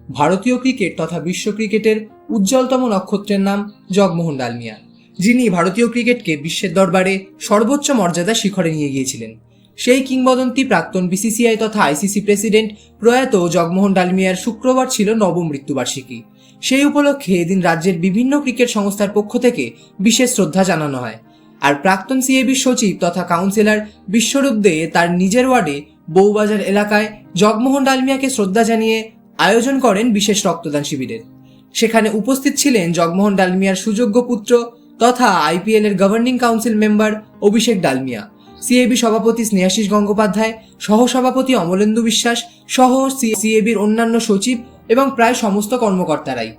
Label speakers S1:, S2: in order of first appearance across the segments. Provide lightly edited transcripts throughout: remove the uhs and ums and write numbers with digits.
S1: ভারতীয় ক্রিকেট তথা বিশ্ব ক্রিকেটের উজ্জ্বলতম নক্ষত্রের নাম জগমোহন ডালমিয়া, যিনি ভারতীয় ক্রিকেটকে বিশ্বের দরবারে সর্বোচ্চ মর্যাদা শিখরে নিয়ে গিয়েছিলেন। সেই কিংবদন্তি প্রাক্তন বিসিসিআই তথা আইসিসি প্রেসিডেন্ট প্রয়াত জগমোহন ডালমিয়ার শুক্রবার ছিল নবম মৃত্যুবার্ষিকী। সেই উপলক্ষে এদিন রাজ্যের বিভিন্ন ক্রিকেট সংস্থার পক্ষ থেকে বিশেষ শ্রদ্ধা জানানো হয়। আর প্রাক্তন সিএবির সচিব তথা কাউন্সিলর বিশ্বরূপ দে তার নিজের ওয়ার্ডে বউবাজার এলাকায় জগমোহন ডালমিয়াকে শ্রদ্ধা জানিয়ে আয়োজন করেন বিশেষ রক্তদান শিবিরের। সেখানে উপস্থিত ছিলেন জগমোহন ডালমিয়ার সুযোগ্য পুত্র তথা আইপিএল এর গভর্নিং কাউন্সিল মেম্বার অভিষেক ডালমিয়া, সিএবি সভাপতি স্নেহাশিস গঙ্গোপাধ্যায়, সহসভাপতি অমলেন্দু বিশ্বাস সহ সিএবির অন্যান্য সচিব এবং প্রায় সমস্ত কর্মকর্তারাই।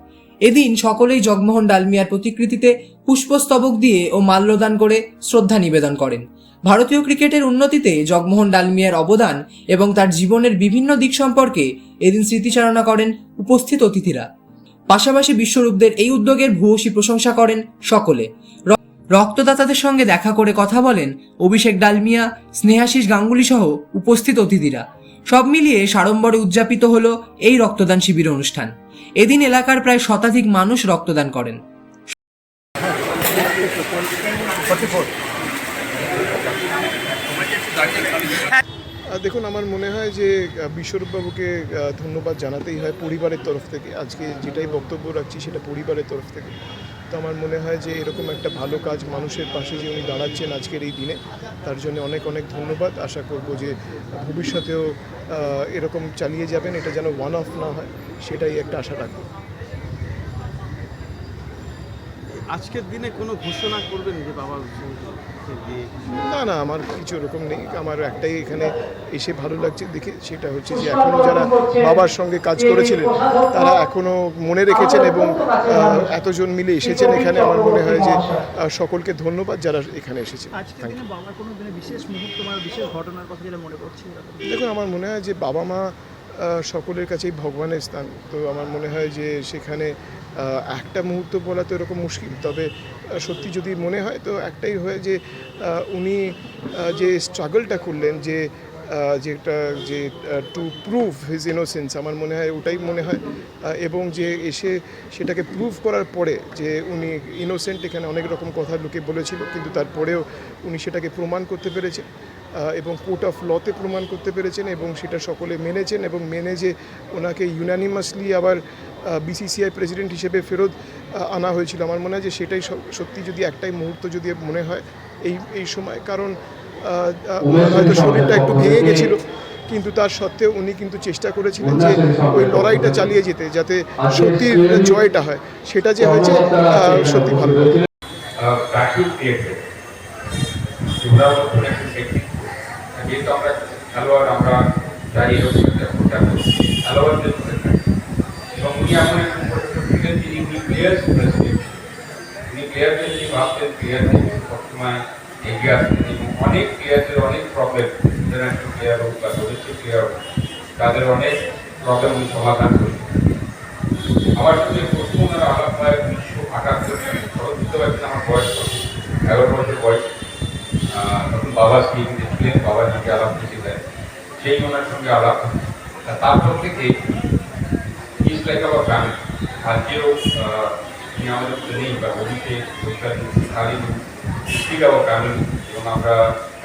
S1: এদিন সকলেই জগমোহন ডালমিয়ার প্রতিকৃতিতে পুষ্পস্তবক দিয়ে ও মাল্যদান করে শ্রদ্ধা নিবেদন করেন। ভারতীয় ক্রিকেটের উন্নতিতে জগমোহন ডালমিয়ার অবদান এবং তার জীবনের বিভিন্ন দিক সম্পর্কে এদিন স্মৃতিচারণা করেন উপস্থিত অতিথিরা। পাশাপাশি বিশ্বরূপদের এই উদ্যোগের ভূয়সী প্রশংসা করেন সকলে। রক্তদাতাদের সঙ্গে দেখা করে কথা বলেন অভিষেক ডালমিয়া, স্নেহাশিস গাঙ্গুলি সহ উপস্থিত অতিথিরা। সব মিলিয়ে সাড়ম্বরে উদযাপিত হলো এই রক্তদান শিবির অনুষ্ঠান। এদিন এলাকার প্রায় শতাধিক মানুষ রক্তদান করেন।
S2: দেখুন, আমার মনে হয় যে বিশ্বরূপবাবুকে ধন্যবাদ জানাতেই হয় পরিবারের তরফ থেকে। আজকে যেটাই বক্তব্য রাখছি সেটা পরিবারের তরফ থেকে। তো আমার মনে হয় যে এরকম একটা ভালো কাজ মানুষের পাশে যে উনি দাঁড়াচ্ছেন আজকের এই দিনে, তার জন্য অনেক অনেক ধন্যবাদ। আশা করব যে ভবিষ্যতেও এরকম চালিয়ে যাবেন, এটা যেন ওয়ান অফ না হয়, সেটাই একটা আশা রাখবো।
S3: আজকের দিনে কোনো ঘোষণা করবেন যে বাবা?
S2: না, আমার কিছু এরকম নেই। আমার একটাই এখানে এসে ভালো লাগছে দেখে, সেটা হচ্ছে যে এখনও যারা বাবার সঙ্গে কাজ করেছিলেন তারা এখনও মনে রেখেছেন এবং এতজন মিলে এসেছেন এখানে। আমার মনে হয় যে সকলকে ধন্যবাদ যারা এখানে এসেছে। দেখুন, আমার মনে হয় যে বাবা মা সকলের কাছেই ভগবানের স্থান। তো আমার মনে হয় যে সেখানে একটা মুহূর্ত বলা তো এরকম মুশকিল, তবে সত্যি যদি মনে হয় তো একটাই হয় যে উনি যে স্ট্রাগলটা করলেন, যেটা যে টু প্রুভ হিজ ইনোসেন্স, আমার মনে হয় ওটাই মনে হয়। এবং যে এসে সেটাকে প্রুভ করার পরে যে উনি ইনোসেন্ট, এখানে অনেক রকম কথা লোকে বলেছিল, কিন্তু তারপরেও উনি সেটাকে প্রমাণ করতে পেরেছেন এবং কোর্ট অফ লতে প্রমাণ করতে পেরেছেন এবং সেটা সকলে মেনেছেন। এবং মেনে যে ওনাকে ইউনানিমাসলি আবার বিসিসিআই প্রেসিডেন্ট হিসেবে ফেরত আনা হয়েছিল, আমার মনে হয় যে সেটাই সত্যি যদি একটাই মুহূর্ত যদি মনে হয় এই সময়। কারণ হয়তো শরীরটা একটু ভেঙে গেছিল, কিন্তু তার সত্ত্বেও উনি কিন্তু চেষ্টা করেছিলেন যে ওই লড়াইটা চালিয়ে যেতে, যাতে সত্যির জয়টা হয়। সেটা যে হয়েছে সত্যি ভালো লাগে।
S4: যেহেতু আমরা খেলোয়াড়, আমরা চাই এরকম একটা প্রচার করি খেলোয়াড়দের মধ্যে থাকি। এবং উনি এমন একজন ছিলেন যিনি প্লেয়ার্স প্রেসিডেন্ট। উনি প্লেয়ারদের নিয়ে ভাবতেন, প্লেয়ারদের সবসময় এগিয়ে আসতেন এবং অনেক প্লেয়ারদের অনেক প্রবলেম, ইন্টারন্যাশনাল প্লেয়ার হোক বা ডোমেস্টিক প্লেয়ার হোক, তাদের অনেক প্রবলেম উনি সমাধান করেছেন। আমার সঙ্গে প্রথম ওনার আলাপ হয় 1978 সালে। তখন বুঝতে পারছেন আমার বয়স 11 বছর বয়স। তখন বাবা সিএবিতে ছিলেন, বাবার সঙ্গে আলাপ থেকে দেয়, সেই ওনার সঙ্গে আলাপ। তারপর থেকে ইজ লাইক আওয়ার ফ্যামিলি। আজকেও তিনি আমাদের নেই, বা অভিষেক, খালি ঠিক আওয়ার ফ্যামিলি। এবং আমরা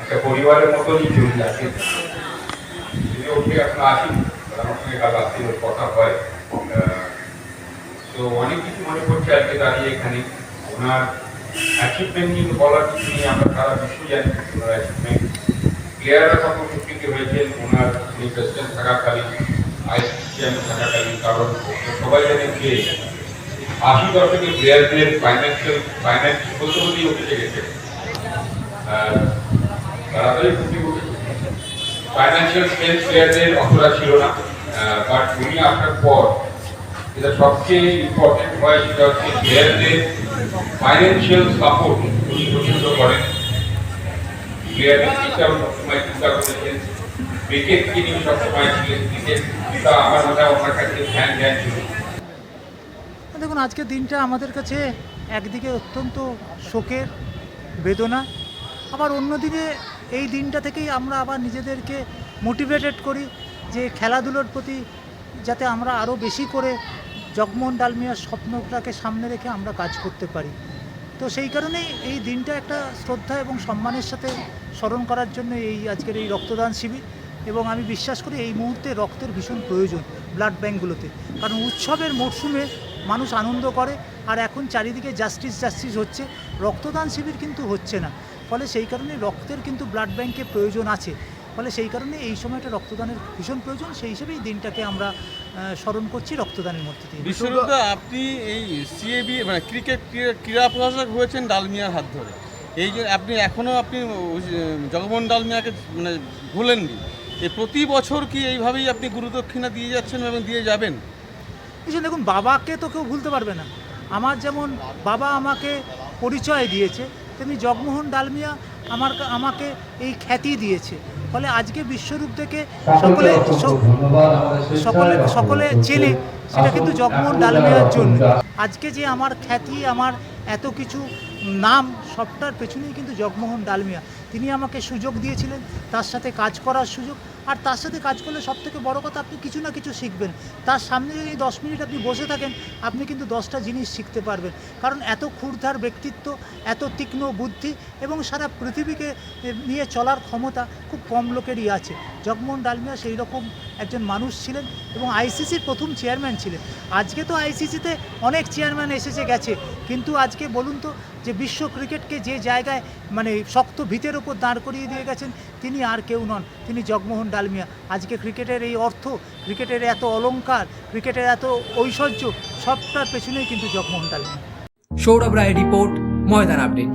S4: একটা পরিবারের মতনই চলি। আজকে যদি ওকে এখন আসি, আমার সঙ্গে কাল আসতে কথা হয়। তো অনেক কিছু মনে করছে আজকে দাঁড়িয়ে এখানে। ওনার অ্যাচিভমেন্ট নিয়ে বলার কিছু নেই, আমরা সারা বিশ্ব জানি ওনার অ্যাচিভমেন্ট। প্লেয়াররা সকল উপকৃত হয়েছেন ওনার উনি প্রেসিডেন্ট থাকাকালীন, আইসিসি থাকাকালীন। কারণ সবাই জানেন যে 80 দশকে প্লেয়ারদের ফাইন্যান্স বলতে বলতেই উঠে গেছে, তাড়াতাড়ি ক্ষতি উঠেছে। ফাইন্যান্সিয়াল স্ট্রেন্থ প্লেয়ারদের অতটা ছিল না, বাট উনি আসার পর যেটা সবচেয়ে ইম্পর্টেন্ট হয় সেটা হচ্ছে প্লেয়ারদের ফাইন্যান্সিয়াল সাপোর্ট উনি পছন্দ করেন। প্লেয়ারদের চিন্তাও সবসময় চিন্তা করেছেন, ক্রিকেটকে নিয়ে সবসময় ছিলেন। ক্রিকেটটা আমার মনে হয় ওনার কাছে ধ্যান ছিল।
S5: দেখুন, আজকের দিনটা আমাদের কাছে একদিকে অত্যন্ত শোকের বেদনা, আবার অন্যদিকে এই দিনটা থেকেই আমরা আবার নিজেদেরকে মোটিভেটেড করি যে খেলাধুলোর প্রতি যাতে আমরা আরও বেশি করে জগমোহন ডালমিয়ার স্বপ্নটাকে সামনে রেখে আমরা কাজ করতে পারি। তো সেই কারণেই এই দিনটা একটা শ্রদ্ধা এবং সম্মানের সাথে স্মরণ করার জন্য এই আজকের এই রক্তদান শিবির। এবং আমি বিশ্বাস করি এই মুহূর্তে রক্তের ভীষণ প্রয়োজন ব্লাড ব্যাঙ্কগুলোতে, কারণ উৎসবের মরশুমে মানুষ আনন্দ করে, আর এখন চারিদিকে জাস্টিস হচ্ছে, রক্তদান শিবির কিন্তু হচ্ছে না। ফলে সেই কারণে রক্তের কিন্তু ব্লাড ব্যাঙ্কে প্রয়োজন আছে। ফলে সেই কারণে এই সময়টা রক্তদানের ভীষণ প্রয়োজন, সেই হিসেবেই এই দিনটাকে আমরা স্মরণ করছি রক্তদানের মধ্যে দিয়ে।
S3: বিশ্বরূপদা, আপনি এই সিএবি মানে ক্রিকেট ক্রীড়া প্রশাসক হয়েছেন ডালমিয়ার হাত ধরে, এই যে আপনি এখনও জগমোহন ডালমিয়াকে মানে ভুলেননি, এই প্রতি বছর কি এইভাবেই আপনি গুরুদক্ষিণা দিয়ে যাচ্ছেন এবং দিয়ে যাবেন?
S5: এই দেখুন, বাবাকে তো কেউ ভুলতে পারবে না। আমার যেমন বাবা আমাকে পরিচয় দিয়েছে, তেমনি জগমোহন ডালমিয়া আমাকে এই খ্যাতি দিয়েছে। ফলে আজকে বিশ্বরূপ থেকে সকলে চেনে, সেটা কিন্তু জগমোহন ডালমিয়ার জন্য। আজকে যে আমার খ্যাতি, আমার এত কিছু নাম, সবটার পেছনেই কিন্তু জগমোহন ডালমিয়া। তিনি আমাকে সুযোগ দিয়েছিলেন, তার সাথে কাজ করার সুযোগ। আর তার সাথে কাজ করলে সবথেকে বড় কথা, আপনি কিছু না কিছু শিখবেন। তার সামনে যদি 10 মিনিট আপনি বসে থাকেন, আপনি কিন্তু 10টা জিনিস শিখতে পারবেন। কারণ এত ক্ষুরধার ব্যক্তিত্ব, এত তীক্ষ্ণ বুদ্ধি এবং সারা পৃথিবীকে নিয়ে চলার ক্ষমতা খুব কম লোকেরই আছে। জগমোহন ডালমিয়া সেই রকম একজন মানুষ ছিলেন এবং আইসিসির প্রথম চেয়ারম্যান ছিলেন। আজকে তো আইসিসিতে অনেক চেয়ারম্যান এসেছে গেছে, কিন্তু আজকে বলুন তো, যে বিশ্ব ক্রিকেটকে যে জায়গায় মানে শক্ত ভিতের ওপর দাঁড় করিয়ে দিয়ে গেছেন, তিনি আর কেউ নন, তিনি জগমোহন ডালমিয়া। আজকে ক্রিকেটের এই অর্থ, ক্রিকেটের এত অলংকার, ক্রিকেটের এত ঐশ্বর্য, সবটার পেছনেই কিন্তু জগমোহন ডালমিয়া।
S1: সৌরভ রায়ের রিপোর্ট, ময়দান আপডেট।